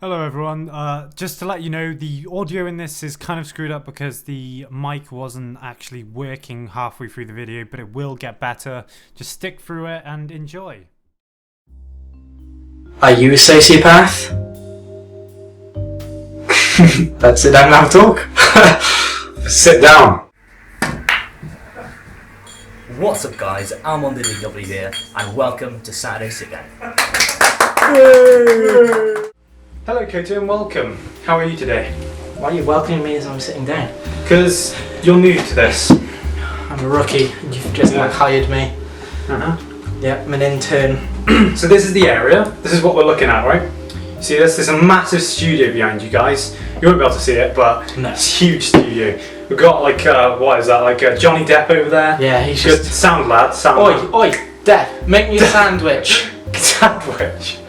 Hello everyone, just to let you know, the audio in this is kind of screwed up because the mic wasn't actually working halfway through the video, but it will get better. Just stick through it and enjoy. Are you a sociopath? Let's sit down and have a talk. Sit down. What's up guys, I'm on the DW here and welcome to Saturday Sit Down. Hello Koto and welcome. How are you today? Why are you welcoming me as I'm sitting down? Because you're new to this. I'm a rookie and you've just hired me. Yeah, I'm an intern. So this is the area. This is what we're looking at, right? You see this? There's a massive studio behind you guys. You won't be able to see it, but No. it's a huge studio. We've got like, what is that, like Johnny Depp over there? Yeah, he's Good just... sound lad, sound lad. Oi, Depp, make me a sandwich. Sandwich.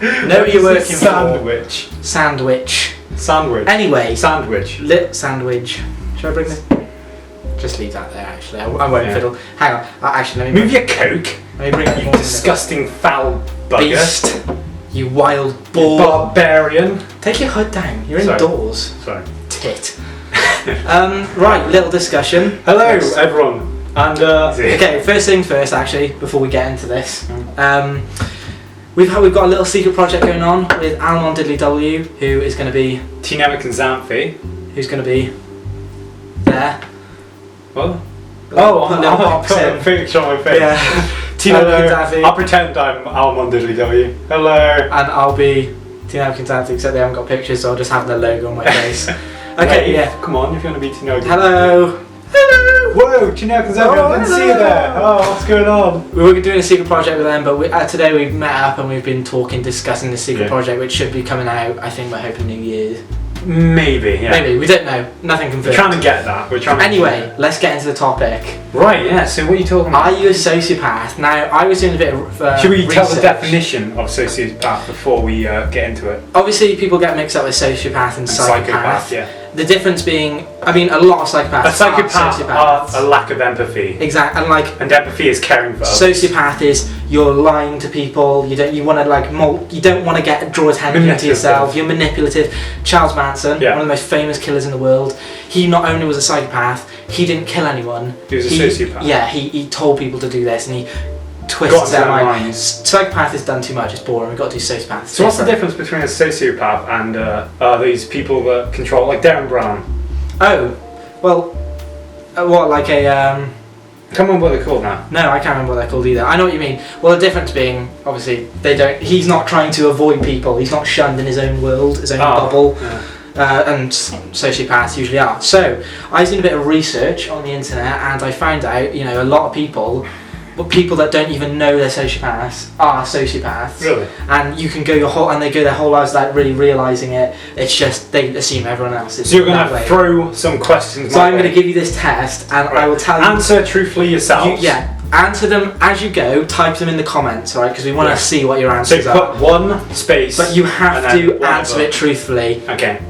Know what you're working for. Sandwich. Sandwich. Sandwich. Anyway. Sandwich. Lit sandwich. Should I bring this? Just leave that there actually, I won't fiddle. Hang on, actually let me Move your coke. Let me bring You disgusting foul bugger. beast. You wild boar. Barbarian. Take your hood down, you're Sorry. indoors. Sorry. Tit. Right, little discussion. Hello Yes. everyone. And Okay, first things first actually, before we get into this. We've got a little secret project going on with Almond Diddly W, who is going to be... T-Nemic and Xanthi. Who's going to be there. What? Put a little box put a in. picture on my face. Yeah. Tina Hello. Xanthi. I'll pretend I'm Almond Diddly W. Hello. And I'll be Tina Xanthi, except they haven't got pictures, so I'll just have their logo on my face. Okay, yeah. Come on, if you want to be T-Nemic. Hello. Hello. Whoa, T-Nemic and Xanthi, I didn't see you there. Oh, what's going on? We were doing a secret project with them, but today we've met up and we've been discussing this secret project, which should be coming out, I think we're hoping New Year's. Maybe, yeah. Maybe, we don't know. Nothing confirmed. We're trying to get that. We're trying Anyway, let's get into the topic. Right, yeah, so what are you talking about? Are you a sociopath? Now, I was doing a bit of Should we tell the research. definition of sociopath before we get into it? Obviously, people get mixed up with sociopath and psychopath. Yeah. The difference being, I mean, a lot of psychopaths A psychopath are sociopaths. are a lack of empathy. Exactly, And empathy is caring for others. Sociopath is you're lying to people. You don't want to draw attention to yourself. You're manipulative. Charles Manson, one of the most famous killers in the world. He not only was a psychopath, he didn't kill anyone. He was a sociopath. Yeah, he told people to do this, and he twists their minds. Psychopath is done too much. It's boring. We've got to do sociopath. So what's the difference between a sociopath and these people that control, like Darren Brown? Oh, well, what, like a I can't remember what they're called now. No, I can't remember what they're called either. I know what you mean. Well, the difference being, obviously, he's not trying to avoid people. He's not shunned in his own world, his own bubble. Yeah. And sociopaths usually are. So, I was doing a bit of research on the internet and I found out, a lot of people that don't even know they're sociopaths are sociopaths. Really? And you can go they go their whole lives without really realising it. It's just, they assume everyone else is. So you're going to throw some questions So I'm going to give you this test and I will tell you... Answer truthfully yourself. Answer them as you go, type them in the comments, alright? Because we want to see what your answers So are. put one space. But you have to answer it truthfully. Okay.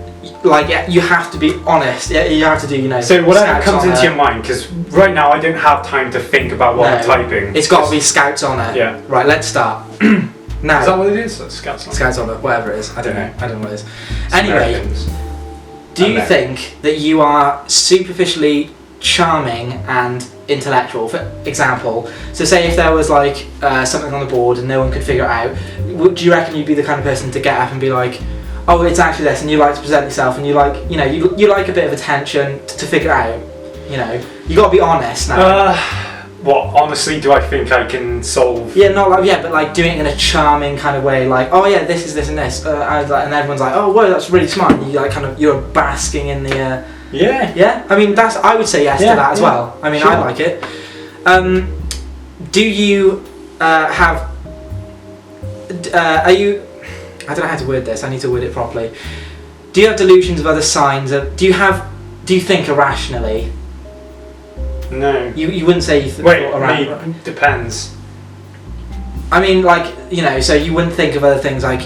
You have to be honest. Yeah, you have to do, So whatever comes into your mind, because right now I don't have time to think about what I'm typing. It's got to be Scouts Honour. Yeah. Right, let's start. Now. Is that what it is? Scouts Honour? Scouts Honour, whatever it is. I don't know. I don't know what it is. It's Anyway, Americans. do you think that you are superficially charming and intellectual? For example, so say if there was like something on the board and no one could figure it out, do you reckon you'd be the kind of person to get up and be like, oh, it's actually this, and you like to present yourself, and you like, you like a bit of attention to figure it out. You got to be honest now. What, honestly, do I think I can solve? Yeah, but like doing it in a charming kind of way, like, oh yeah, this is this and this, and everyone's like, oh, whoa, that's really smart. And you like you're basking in the. Yeah. I mean, I would say yes to that as well. I mean, sure. I like it. Do you have? Are you? I don't know how to word this. I need to word it properly. Do you have delusions of other signs? Do you think irrationally? No. You wouldn't say you depends. I mean, like, so you wouldn't think of other things like,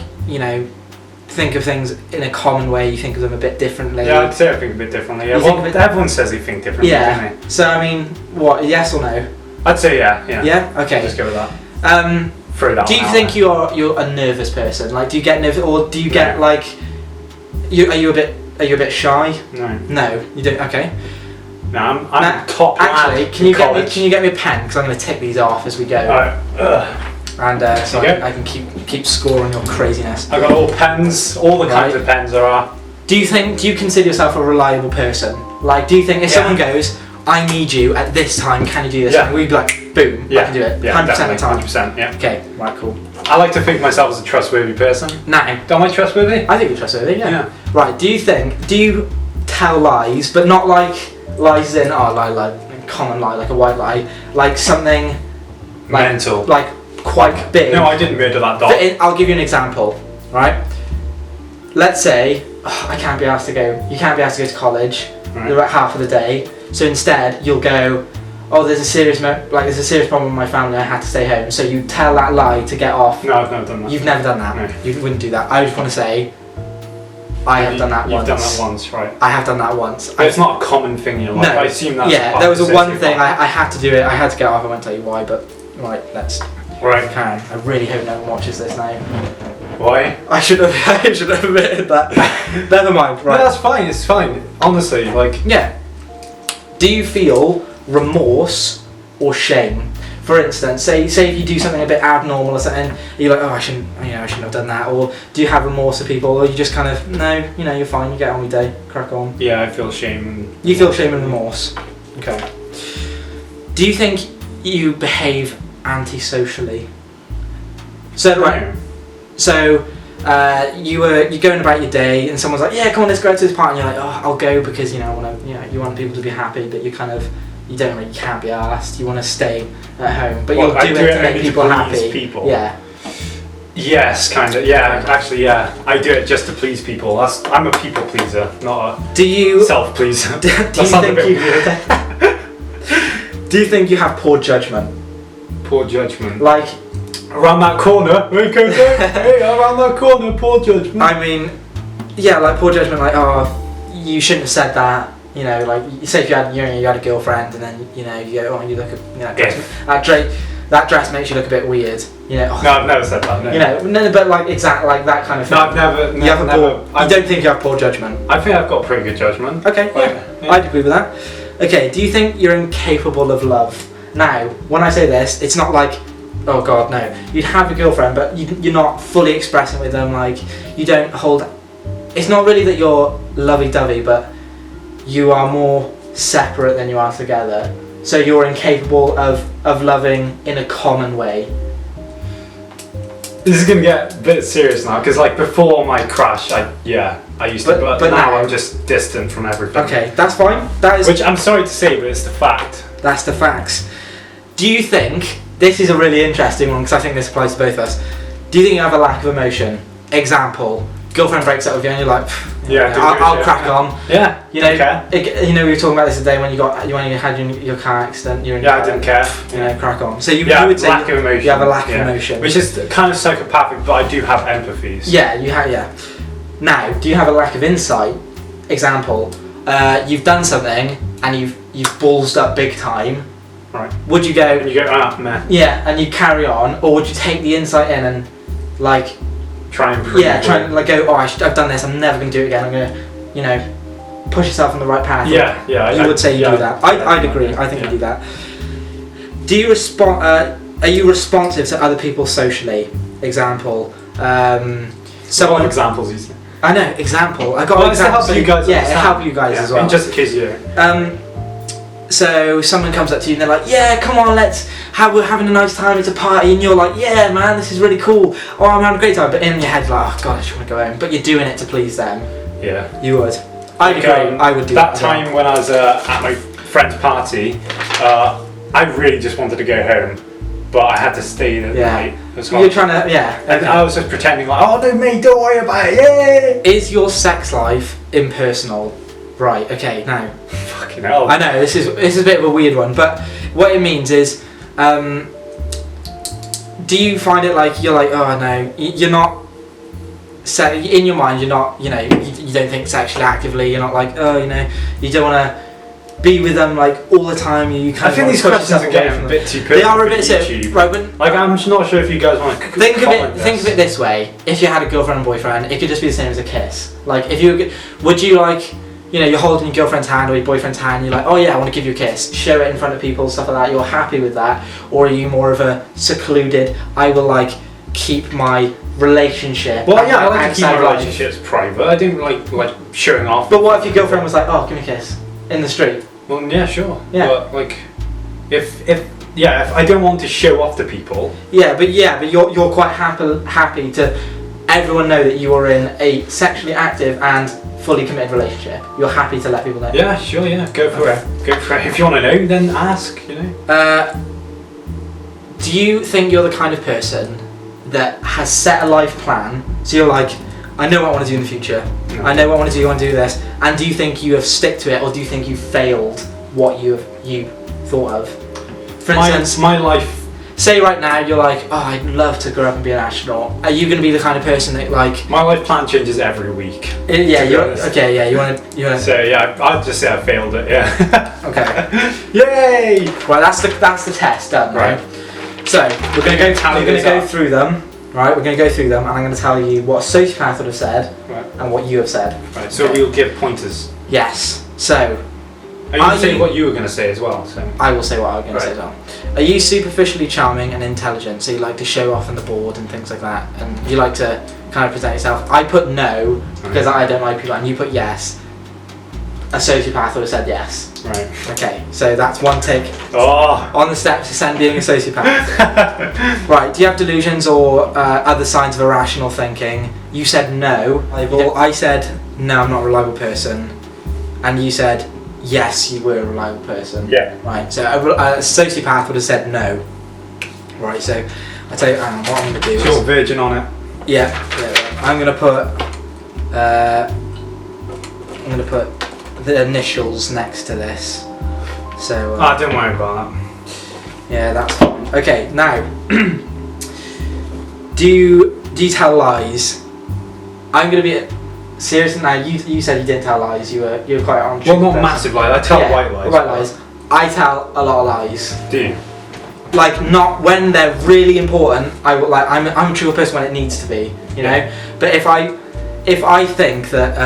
think of things in a common way, you think of them a bit differently. Yeah, I'd say I think a bit differently. Yeah. Everyone says they think differently, don't they? So, I mean, what, yes or no? I'd say yeah. Yeah? Okay. Just go with that. throw that. Do you one out think there. you're a nervous person? Like, do you get nervous, or do you get like, are you a bit shy? No. No, you don't. Okay. No, I'm top. Actually, lad can you in get me? college. Can you get me a pen? Because I'm going to tick these off as we go, and so Okay. I can keep scoring your craziness. I've got all pens, all the kinds of pens there are. Do you consider yourself a reliable person? Like, do you think if someone goes, I need you at this time, can you do this? Yeah. And we'd be like, boom, I can do it. 100% of the time. 100%, yeah. Okay, right, cool. I like to think myself as a trustworthy person. Now, Am I trustworthy? I think you're trustworthy, yeah. Yeah. Right, do you tell lies, but not like lies in, lie, common lie, like a white lie, like something like, Mental. like quite big. No, I didn't murder that dog. I'll give you an example, right? Let's say, you can't be asked to go to college, Right. you're at half of the day, so instead you'll go, oh, there's a serious problem with my family, I had to stay home, so you tell that lie to get off. No, I've never done that. You've never done that. No. You wouldn't do that. I just want to say, I have done that once. You've done that once, right. I have done that once. But it's not a common thing in your life. No. I assume that's Yeah, part there of was the a one sociopath. thing I had to do it. I had to get off. I won't tell you why, but right, let's Right. carry on. I really hope no one watches this now. Why? I should have admitted that. Never mind. Right. No, that's fine. It's fine. Honestly, like. Yeah. Do you feel remorse or shame? For instance, say if you do something a bit abnormal or something, you're like, oh, I shouldn't have done that. Or do you have remorse for people, or you just kind of, no, you're fine. You get on with your day, crack on. Yeah, I feel shame. You feel shame and remorse. Okay. Do you think you behave antisocially? So right. So you're going about your day, and someone's like, yeah, come on, let's go to this party. And you're like, oh, I'll go because I want to. You want people to be happy, but you can't be asked. You want to stay at home, but you'll do it to make people happy. People. Yeah. Yes, kind of. Yeah, actually, yeah. I do it just to please people. I'm a people pleaser, not a self pleaser. That sounds a bit weird. Do you think you have poor judgment? Poor judgment. Like around that corner, hey, around that corner, poor judgment. I mean, yeah, like poor judgment. Like, oh, you shouldn't have said that. Like you say if you had a girlfriend, and then you go, oh, you look that dress makes you look a bit weird. No, I've never said that. No. No, but like exactly like that kind of thing. No, I've never. You don't think you have poor judgment? I think I've got pretty good judgment. Okay, yeah. I'd agree with that. Okay, do you think you're incapable of love? Now, when I say this, it's not like, oh god, no. You'd have a girlfriend, but you're not fully expressing with them. Like you don't hold. It's not really that you're lovey-dovey, but you are more separate than you are together. So you're incapable of loving in a common way. This is gonna get a bit serious now, because like before my crash, I used to, but now I'm just distant from everything. Okay, that's fine. Which I'm sorry to say, but it's the fact. That's the facts. Do you think this is a really interesting one, because I think this applies to both of us? Do you think you have a lack of emotion? Example: girlfriend breaks up with you, and you're like, I'll crack on. Yeah. We were talking about this today when you had your car accident. I didn't care. Crack on. So you would say lack of emotion. You have a lack of emotion, which is kind of psychopathic, but I do have empathies. Yeah, you have. Yeah. Now, do you have a lack of insight? Example: you've done something and you've ballsed up big time. Right. Would you go? And you go, meh. Yeah, and you carry on, or would you take the insight in and like try and improve? Yeah, try and like go. Oh, I've done this. I'm never going to do it again. I'm going to, push yourself on the right path. Yeah. You would say you do that. I'd agree. I think you do that. Do you respond? Are you responsive to other people socially? Example. What examples you say? I know. Example. I got examples. Help you guys. Yeah, it help you guys as well. And just in case you. So someone comes up to you and they're like, yeah, come on, we're having a nice time, it's a party, and you're like, yeah, man, this is really cool. Oh, I'm having a great time. But in your head, like, oh god, I just want to go home. But you're doing it to please them. Yeah. You would. I'd agree. I would do that. That time when I was at my friend's party, I really just wanted to go home, but I had to stay the night as well. You're trying to, And I was just pretending like, oh no, mate, don't worry about it. Yay! Is your sex life impersonal? Right. Okay. Now. Fucking hell. I know this is a bit of a weird one, but what it means is, do you find it like you're like, oh no, you're not. In your mind, you're not. You don't think sexually actively. You're not like, oh, you don't want to be with them like all the time. You kind I think these questions are getting a bit too personal. They are a bit YouTube. Right, but like I'm just not sure if you guys want to think of it this way. If you had a girlfriend and boyfriend, it could just be the same as a kiss. Like if you would you like, you know, you're holding your girlfriend's hand or your boyfriend's hand, you're like, oh yeah, I want to give you a kiss, show it in front of people, stuff like that, you're happy with that? Or are you more of a secluded, I will like keep my relationship? Well, yeah, I like to keep my relationships private. I don't like showing off. But what if your girlfriend was like, oh, give me a kiss in the street? Well, yeah, sure. Yeah. But like, if I don't want to show off to people. Yeah, but you're quite happy to everyone know that you are in a sexually active and fully committed relationship. You're happy to let people know. Yeah, sure. Yeah, go for it. Go for it. If you want to know, then ask. You know. Do you think you're the kind of person that has set a life plan? So you're like, I know what I want to do in the future. No. I know what I want to do. I want to do this. And do you think you have stick to it, or do you think you failed what you thought of? For instance, my life. Say right now you're like, oh, I'd love to grow up and be an astronaut. Are you going to be the kind of person that like? My life plan changes every week. Yeah, okay. Yeah, you want to. So yeah, I'd just say I failed it. Yeah. Okay. Yay! Right, that's the test done. Right. So we're going to go through them. Right, we're going to go through them, and I'm going to tell you what a sociopath would have said, and what you have said. Right. So we'll give pointers. Yes. So. Are you saying what you were going to say as well? So. I will say what I was going to say as well. Are you superficially charming and intelligent? So you like to show off on the board and things like that, and you like to kind of present yourself? I put no because I don't like people, and you put yes. A sociopath would have said yes. Right. Okay, so that's one tick on the steps to Sen being a sociopath. Right, do you have delusions or other signs of irrational thinking? You said no. I said no, I'm not a reliable person, and you said yes, you were a reliable person. Yeah. Right, so a sociopath would have said no. Right, so I tell you, what I'm going to do is... You're virgin on it. Yeah, I'm going to put the initials next to this. So... don't worry about that. Yeah, that's fine. Okay, now, do you tell lies? I'm going to be... Seriously, now you said you didn't tell lies. You were quite on. Well, not massive lies. I tell white lies. White lies. I tell a lot of lies. Do you? Like not when they're really important. I will like. I'm a truthful person when it needs to be. You know. But if I think that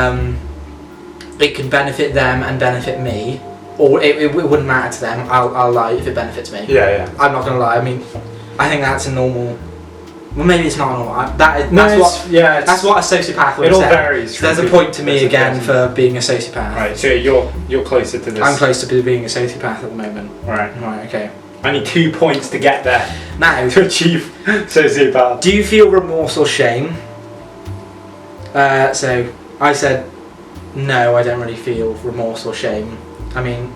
it can benefit them and benefit me, or it wouldn't matter to them, I'll lie if it benefits me. Yeah. I'm not gonna lie. I mean, I think that's a normal. Well, maybe it's not normal. That's what a sociopath would say. It all varies. There's a point to me again for being a sociopath. Right, so you're closer to this. I'm closer to being a sociopath at the moment. Right, okay. I need 2 points to get there. Now, to achieve sociopath. Do you feel remorse or shame? So I said no, I don't really feel remorse or shame. I mean,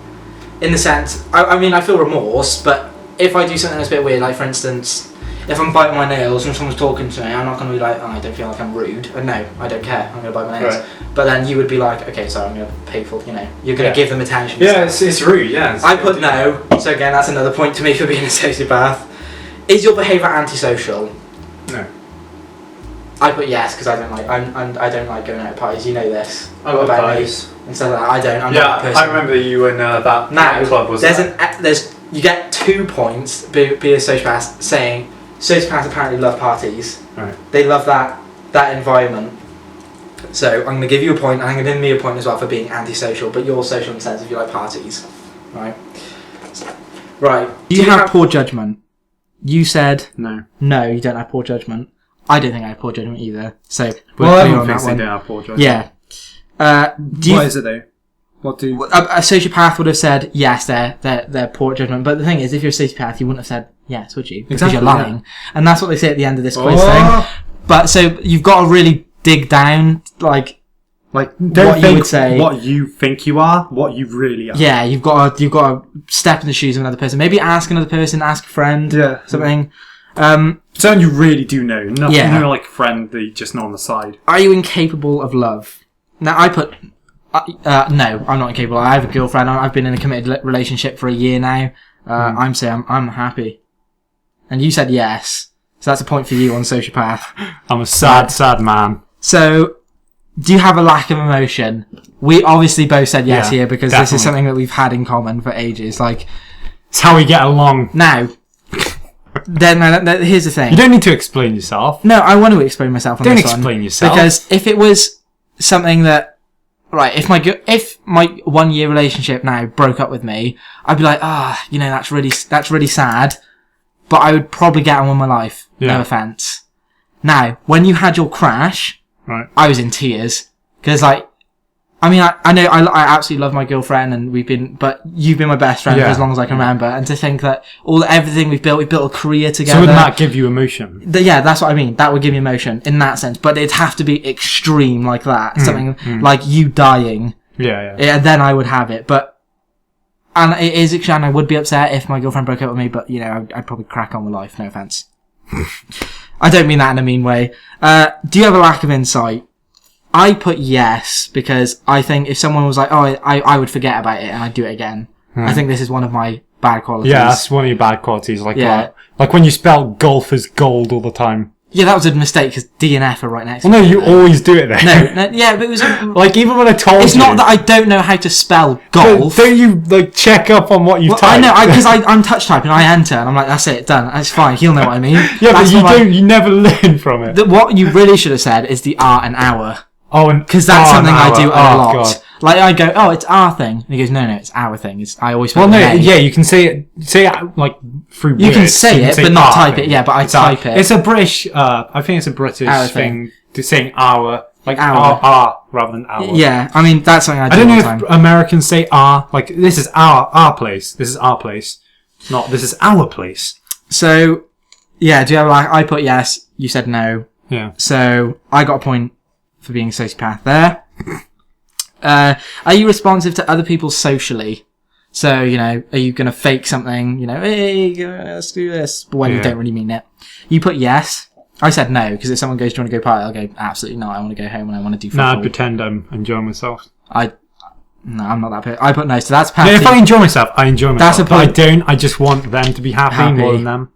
in the sense, I feel remorse, but if I do something that's a bit weird, like for instance, if I'm biting my nails and someone's talking to me, I'm not going to be like, oh, I don't feel like I'm rude. No, I don't care. I'm going to bite my nails. Right. But then you would be like, okay, sorry, I'm going to pay for, you're going to give them attention. Yeah, it's rude, yeah. I put no, so again, that's another point to me for being a sociopath. Is your behaviour antisocial? No. I put yes, because I don't like going out at parties. You know this. I love parties. And stuff like that. I don't. I'm not a person. I remember you in that club. You get 2 points. Be a sociopath saying. Sociopaths apparently love parties. Right. They love that environment. So I'm going to give you a point, and I'm going to give me a point as well for being antisocial. But you're social in the sense if you like parties, right? Right. Do you have poor judgment? You said no. No, you don't have poor judgment. I don't think I have poor judgment either. So everyone thinks they don't have poor judgment. Yeah. What is it though? A sociopath would have said yes, they're poor judgment. But the thing is, if you're a sociopath, you wouldn't have said yes, would you? Because you're lying, and that's what they say at the end of this quiz thing. But so you've got to really dig down, like don't what think you would say, what you think you are, what you really are. Yeah, you've got to step in the shoes of another person. Maybe ask another person, ask a friend, something. Someone you really do know, not like a friend that you just know on the side. Are you incapable of love? Now I put. No, I'm not incapable. I have a girlfriend. I've been in a committed relationship for a year now. I'm saying I'm happy. And you said yes. So that's a point for you on sociopath. I'm a sad man. So, do you have a lack of emotion? We obviously both said yes here because definitely. this is something that we've had in common for ages. Like, It's how we get along. now, then here's the thing. You don't need to explain yourself. No, I want to explain myself on Don't this one. explain yourself. Because if it was something that, right, if my 1 year relationship now broke up with me, I'd be like, that's really sad, but I would probably get on with my life. Yeah. No offense. Now, when you had your crash, Right. I was in tears. Because, like, I mean, I know I absolutely love my girlfriend and but you've been my best friend for as long as I can remember. And to think that everything we built a career together. So wouldn't that give you emotion? Yeah, that's what I mean. That would give me emotion in that sense. But it'd have to be extreme like that. Something like you dying. Yeah. Yeah, then I would have it. And it is extreme. And I would be upset if my girlfriend broke up with me, but, I'd probably crack on with life. No offense. I don't mean that in a mean way. Do you have a lack of insight? I put yes, because I think if someone was like, I would forget about it and I'd do it again. I think this is one of my bad qualities. Yeah, that's one of your bad qualities. Like, Yeah. like when you spell golf as gold all the time. Yeah, that was a mistake because D and F are right next to Well, no, each you other. always do it there. No, yeah, but it was... Like, even when I told you. It's not that I don't know how to spell But golf. don't you, like, check up on what you've Well, typed? I know, because I'm touch typing, I enter, and I'm like, that's it, done. That's fine, he'll know what I mean. Yeah, That's but what you never learn from it. What you really should have said is the R and hour. Oh, and Because that's something I do a lot. God. Like, I go, it's our thing. And he goes, no, it's our thing. I always Well, put no, an A. yeah, you can say it like through You words. can say it, but not our type thing. it. Yeah, but I It's our- type it. It's a British, I think it's a British Our thing to saying our, like Our. our rather than our. Yeah, I mean, that's something I do I don't all know the time. if Americans say our, like, this is our place. This is our place. Not, this is our place. So, yeah, do you have I put yes, you said no. Yeah. So, I got a point for being a sociopath there. Are you responsive to other people socially? So, are you going to fake something, hey, let's do this, but when you don't really mean it? You put yes. I said no, because if someone goes, do you want to go party? I'll go, absolutely not, I want to go home and I want to do football. No, I pretend I'm enjoying myself. No, I'm not that person. I put no, so that's No, passive. if I enjoy myself, I enjoy myself. That's a But I point. don't, I just want them to be happy more than them.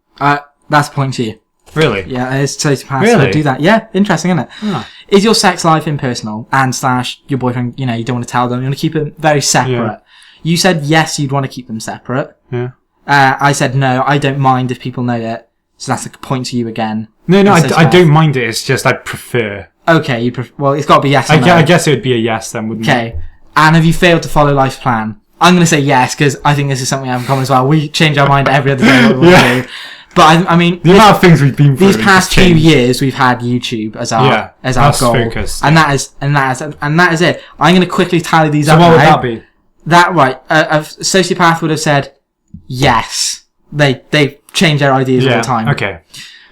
That's a point to you. Really? Yeah, it's sociopaths Really? that do that. Yeah, interesting, isn't it? Ah. Is your sex life impersonal? And / your boyfriend, you don't want to tell them. You want to keep it very separate. Yeah. You said yes, you'd want to keep them separate. Yeah. I said no, I don't mind if people know it. So that's a point to you again. No, And I sociopath. don't mind it. It's just I prefer. Okay, well, it's got to be yes or no. I guess it would be a yes then, wouldn't it? Okay. And have you failed to follow life's plan? I'm going to say yes, because I think this is something I have in common as well. We change our mind every other day what we want to do. But I mean, The amount of things we've been through. these past few years, we've had YouTube as our that's goal, focused. and that is it. I'm going to quickly tally these So up. what would now. that be? That right? A sociopath would have said yes. They change their ideas all the time. Okay.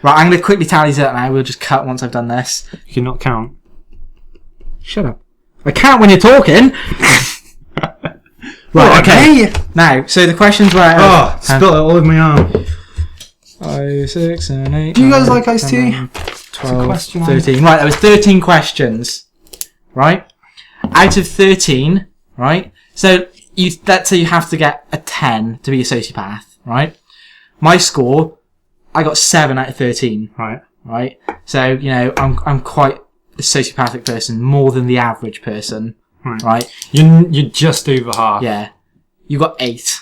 Right, I'm going to quickly tally these up now. We'll just cut once I've done this. You cannot count. Shut up. I can't when you're talking. Right, okay. Now, so the questions were... Spilled it all over my arm. 5, 6, 7, 8... Do you guys 9, like iced 10, tea? 12, question on 13. Right, there was 13 questions. Right? Out of 13, right? So, let's say you have to get a 10 to be a sociopath, right? My score, I got 7 out of 13. Right. Right? So, I'm quite a sociopathic person, more than the average person. Right? You're just over half. Yeah. You got 8.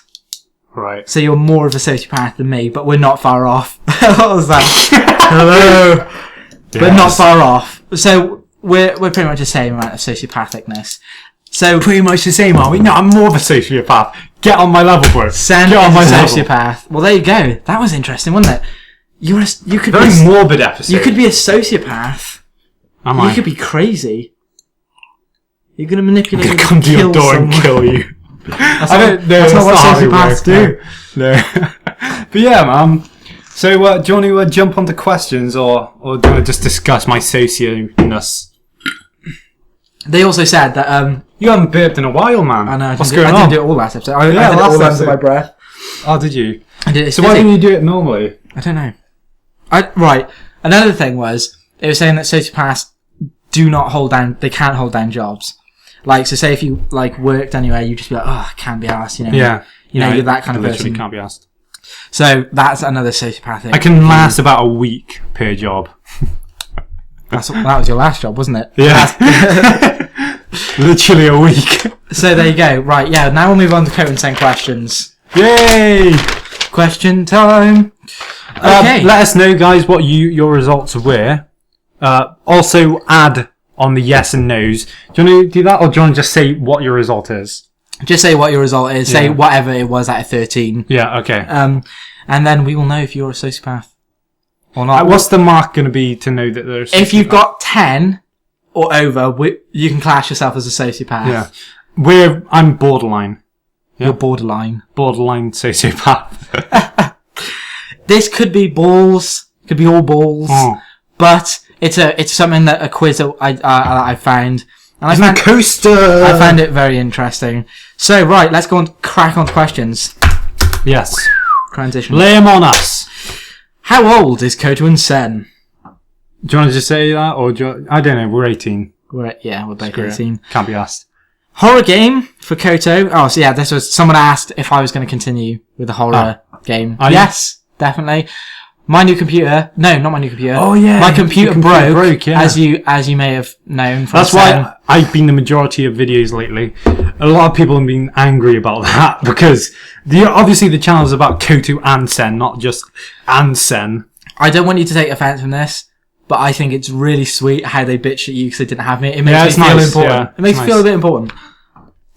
Right. So you're more of a sociopath than me, but we're not far off. What was that? Hello. But not far off. So we're pretty much the same amount of sociopathicness. So Pretty much the same, are we? No, I'm more of a sociopath. Get on my level, bro. Sen Get on is my a level. sociopath. Well, there you go. That was interesting, wasn't it? You could Very be morbid episode. you could be a sociopath. Am You I? could be crazy. You're gonna manipulate I'm and gonna come to your kill door and someone. kill you. That's I not- don't know. that's not what how it sociopaths works, do. No. But yeah, man. So, do you want to jump onto questions, or do you want to just discuss my socio-ness? They also said that You haven't burped in a while, man. I know. What's I going didn't on? do it all last episode. I did it last all under episode. my breath. Oh, did you? I did it. So why didn't you do it normally? I don't know. Right. Another thing was, they were saying that sociopaths do not hold down, they can't hold down jobs. Like, so say if you, worked anywhere, you'd just be like, I can't be arsed, Yeah. You're that kind of literally person. can't be asked. So, that's another sociopathic. I can last about a week per job. That was your last job, wasn't it? Yeah. Literally a week. So there you go. Right, yeah, now we'll move on to KotoAndSen questions. Yay! Question time. Okay. Let us know, guys, what your results were. Also, add on the yes and no's. Do you want to do that, or do you want to just say what your result is? Just say what your result is. Say whatever it was out of 13. Yeah, okay. And then we will know if you're a sociopath or not. What's the mark going to be to know that there's? If you've got 10 or over, you can class yourself as a sociopath. Yeah. I'm borderline. Yeah. You're borderline. Borderline sociopath. This could be balls. Could be all balls. Oh. But it's something that a quiz that I found. And I found coaster. I found it very interesting. So right, let's go on crack on to questions. Yes. Transition. Lay them on us. How old is KotoAndSen? Do you want to just say that, or I don't know? We're 18. We're both Screw 18. It. Can't be asked. Horror game for Koto. Oh, so yeah, this was someone asked if I was going to continue with the horror game. Yes, definitely. My new computer. No, not my new computer. Oh yeah, my computer broke. Yeah. As you may have known. From That's why I've been the majority of videos lately. A lot of people have been angry about that because obviously the channel is about KotoAndSen, not just AndSen. I don't want you to take offense from this, but I think it's really sweet how they bitched at you because they didn't have me. It makes me feel important. Yeah, it makes me feel a bit important.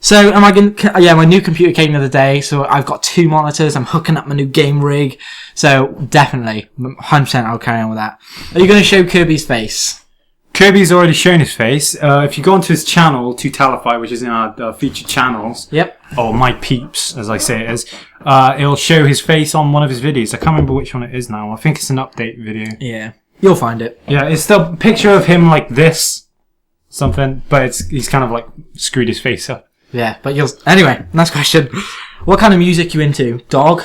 So, am I going to... Yeah, my new computer came the other day, so I've got 2 monitors. I'm hooking up my new game rig. So, definitely, 100% I'll carry on with that. Are you going to show Kirby's face? Kirby's already shown his face. If you go onto his channel, To Talify, which is in our featured channels... Yep. Or My Peeps, as I say it is. It'll show his face on one of his videos. I can't remember which one it is now. I think it's an update video. Yeah. You'll find it. Yeah, it's the picture of him like this. Something. But he's kind of like screwed his face up. Yeah, but you'll... Anyway, next question. What kind of music you into? Dog?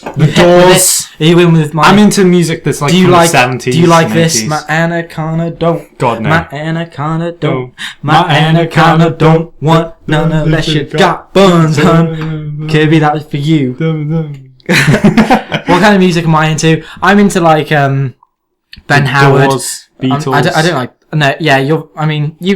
The Doors. Are you in with my... I'm into music that's like from the 70s. Do you like and this? 80s. My anaconda don't. God, no. My anaconda don't. Oh. My anaconda don't want none unless you got buns, hun. Kirby, that was for you. What kind of music am I into? I'm into like Ben Howard. Doors, Beatles. I don't like... No, yeah, you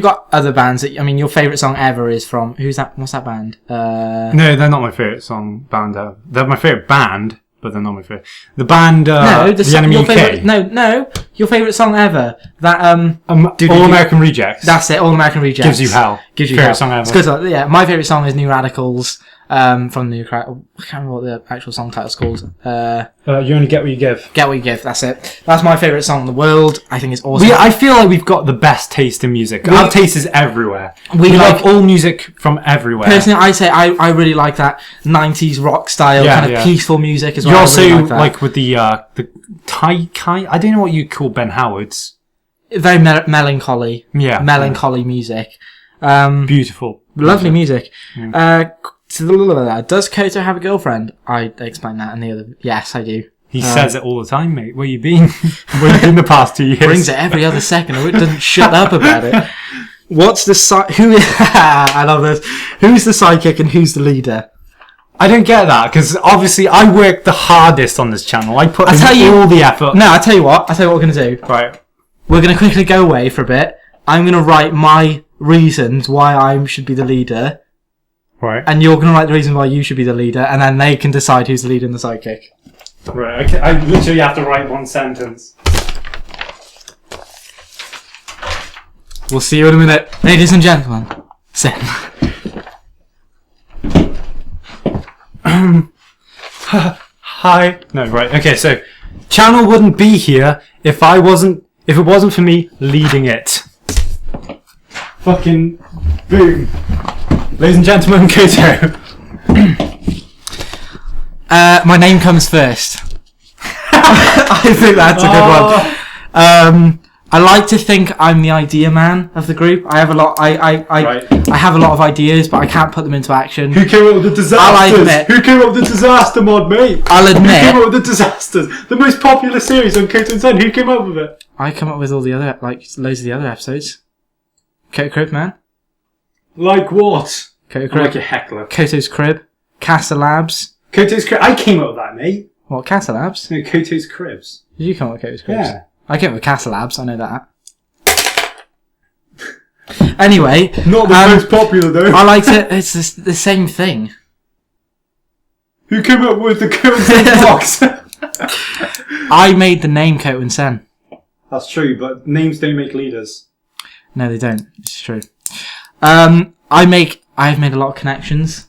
got other bands that... your favourite song ever is from... Who's that? What's that band? No, they're not my favourite band ever. They're my favourite band, but they're not my favourite. The band, the Enemy UK. No, your favourite song ever. That, All American Rejects. That's it, All American Rejects. Gives You Hell. Gives you favourite hell. song ever. It's good. Yeah, my favourite song is New Radicals, from New I can't remember what the actual song title's called. You Only Get What You Give. Get What You Give, that's it. That's my favourite song in the world. I think it's awesome. I feel like we've got the best taste in music. Our taste is everywhere. We like all music from everywhere. Personally, I say I really like that 90s rock style, kind of peaceful music as well. You also really like with the Thai, I don't know what you call Ben Howard's. Very melancholy. Yeah. Melancholy music. Beautiful. Lovely music. Does Koto have a girlfriend? I explained that in the other... Yes, I do. He says it all the time, mate. Where you been? Where you been the past 2 years? Brings it every other second, or it doesn't shut up about it. What's the... I love this. Who's the sidekick and who's the leader? I don't get that, because obviously I work the hardest on this channel. I put in all the effort. No, I'll tell you what we're going to do. Right. We're going to quickly go away for a bit. I'm going to write my reasons why I should be the leader. Right. And you're going to write the reason why you should be the leader, and then they can decide who's the leader and the sidekick. Right, okay. I literally have to write one sentence. We'll see you in a minute. Ladies and gentlemen, Sen. Hi. No, right. Okay, so channel wouldn't be here if it wasn't for me leading it. Fucking boom. Ladies and gentlemen, Koto. My name comes first. I think that's a good one. I like to think I'm the idea man of the group. I have a lot. I have a lot of ideas, but I can't put them into action. Who came up with the disasters? Who came up with the disaster mod, mate? I'll admit. Who came up with the disasters? The most popular series on KotoAndSen. Who came up with it? I come up with all the other, loads of the other episodes. Koto Crib, man. Like what? Koto I'm Crib. like a heckler. Koto's Crib. Casa Labs. Koto's Crib. I came up with that, mate. What, Casa Labs? No, Koto's Cribs. Did you come up with Koto's Cribs? Yeah. I came up with Casa Labs, I know that. Anyway, Not the most popular though. I like to. It's the same thing. Who came up with the KotoAndSen box? I made the name KotoAndSen. That's true, but names don't make leaders. No, they don't. It's true. I've made a lot of connections.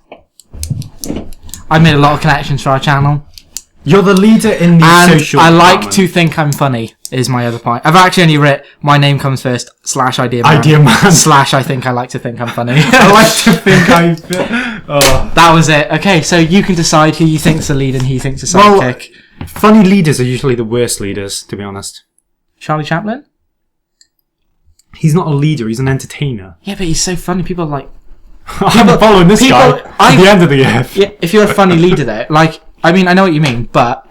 I've made a lot of connections for our channel. You're the leader in the And social I like department. to think I'm funny, is my other point. I've actually only writ my name comes first, /idea man. Idea man. / I think I like to think I'm funny. I like to think Oh. That was it. Okay, so you can decide who you think's the lead and who you think's the sidekick. Funny leaders are usually the worst leaders, to be honest. Charlie Chaplin? He's not a leader, he's an entertainer. Yeah, but he's so funny. People are like... I'm following this guy at the end of the earth. Yeah, if you're a funny leader though, like... I mean, I know what you mean, but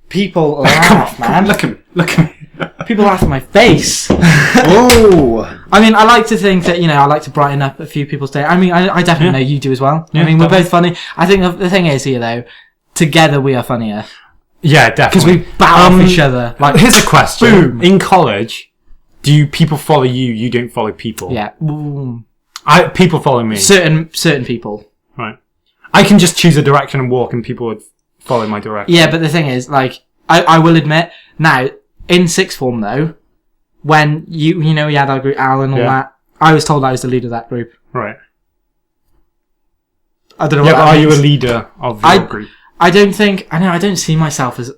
people laugh, man. Look at me. People laugh at my face. Whoa! I mean, I like to think that, I like to brighten up a few people's day. I mean, I definitely know you do as well. Yeah, I mean, we're definitely. both funny. I think the thing is here, though, together we are funnier. Yeah, definitely. Because we battle off each other. Like, here's a question. boom. In college, do people follow you, you don't follow people? Yeah. Boom. People follow me. Certain people. Right. I can just choose a direction and walk and people would follow my direction. Yeah, but the thing is, like, I will admit, now, in sixth form, though, when we had our group, Al and all that, I was told I was the leader of that group. Right. I don't know Yeah, what but that are you a means. leader of your group? I don't see myself as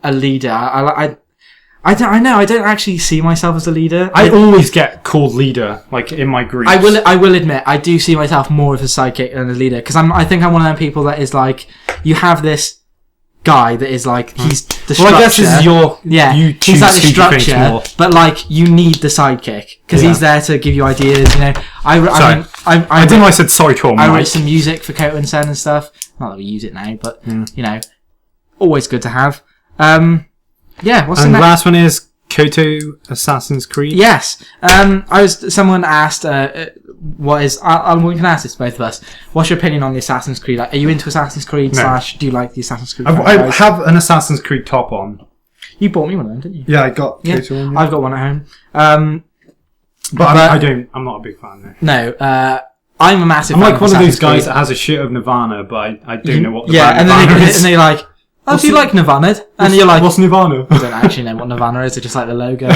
a leader. I don't actually see myself as a leader. I always get called leader, like, in my group. I will admit, I do see myself more as a sidekick than a leader, because I think I'm one of them people that is like, you have this guy that is like, he's the structure. Well, I guess this is your... Yeah, you choose he's like the who you think structure, more. but like, you need the sidekick, because he's there to give you ideas, Sorry. I didn't know I said sorry to a I mic. write some music for KotoAndSen and stuff. Not that we use it now, but, always good to have. Yeah, what's the And the next? last one is Koto Assassin's Creed. Yes. Someone asked, we can ask this to both of us. What's your opinion on the Assassin's Creed? Like, are you into Assassin's Creed No. / do you like the Assassin's Creed I franchise? have an Assassin's Creed top on. You bought me one of them, didn't you? Yeah, I got Yeah. Koto one. I've got one at home. But I'm not a big fan though. No, I'm a massive I'm fan like one of Assassin's those guys Creed. that has a shirt of Nirvana, but I don't know what the Yeah, band and then Nirvana they, is. and they're like, oh, do you like Nirvana? And you're like, what's Nirvana? I don't actually know what Nirvana is, I just like the logo.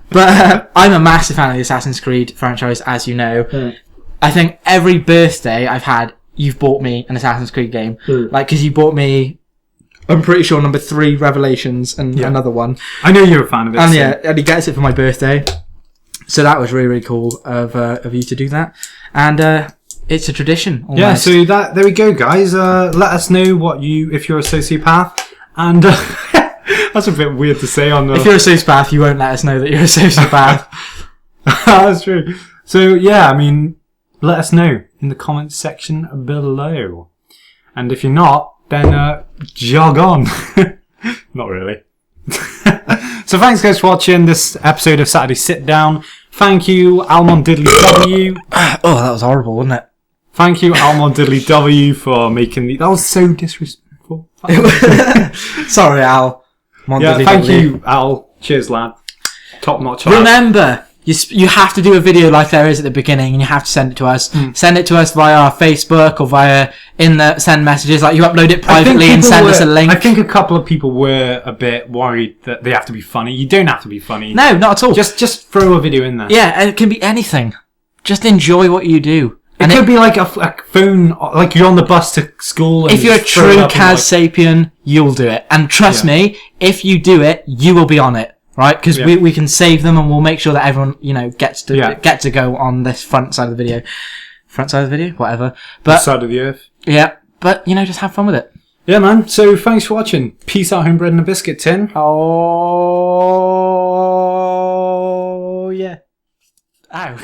But I'm a massive fan of the Assassin's Creed franchise, as you know. I think every birthday I've had, you've bought me an Assassin's Creed game. Like, because you bought me, I'm pretty sure, number 3 Revelations and another one. I know you're a fan of it. And so. and he gets it for my birthday. So that was really, really cool of you to do that. And it's a tradition. Almost. Yeah, so there we go, guys. Let us know if you're a sociopath. And that's a bit weird to say on the... If you're a sociopath, you won't let us know that you're a sociopath. That's true. So, yeah, I mean, let us know in the comments section below. And if you're not, then jog on. Not really. So thanks guys for watching this episode of Saturday Sit Down. Thank you, Almond Diddley W. Oh, that was horrible, wasn't it? Thank you, Almond Diddley W, for making the... That was so disrespectful. Sorry, Al. Yeah, thank you, Al. Cheers, lad. Top notch. Remember, you have to do a video like there is at the beginning, and you have to send it to us. Send it to us via our Facebook or via send messages. Like, you upload it privately and send us a link. I think a couple of people were a bit worried that they have to be funny. You don't have to be funny. No, not at all. Just throw a video in there. Yeah, and it can be anything. Just enjoy what you do. It could be like a phone, like you're on the bus to school. And If you're a just throw it true up and Kaz Sapien, you'll do it. And trust me, if you do it, you will be on it. Right? Because we can save them, and we'll make sure that everyone, gets to go on this front side of the video. Front side of the video? Whatever. But side of the earth. yeah, but, just have fun with it. Yeah, man. So thanks for watching. Peace out, homebread and a biscuit tin. Oh, yeah. Ow.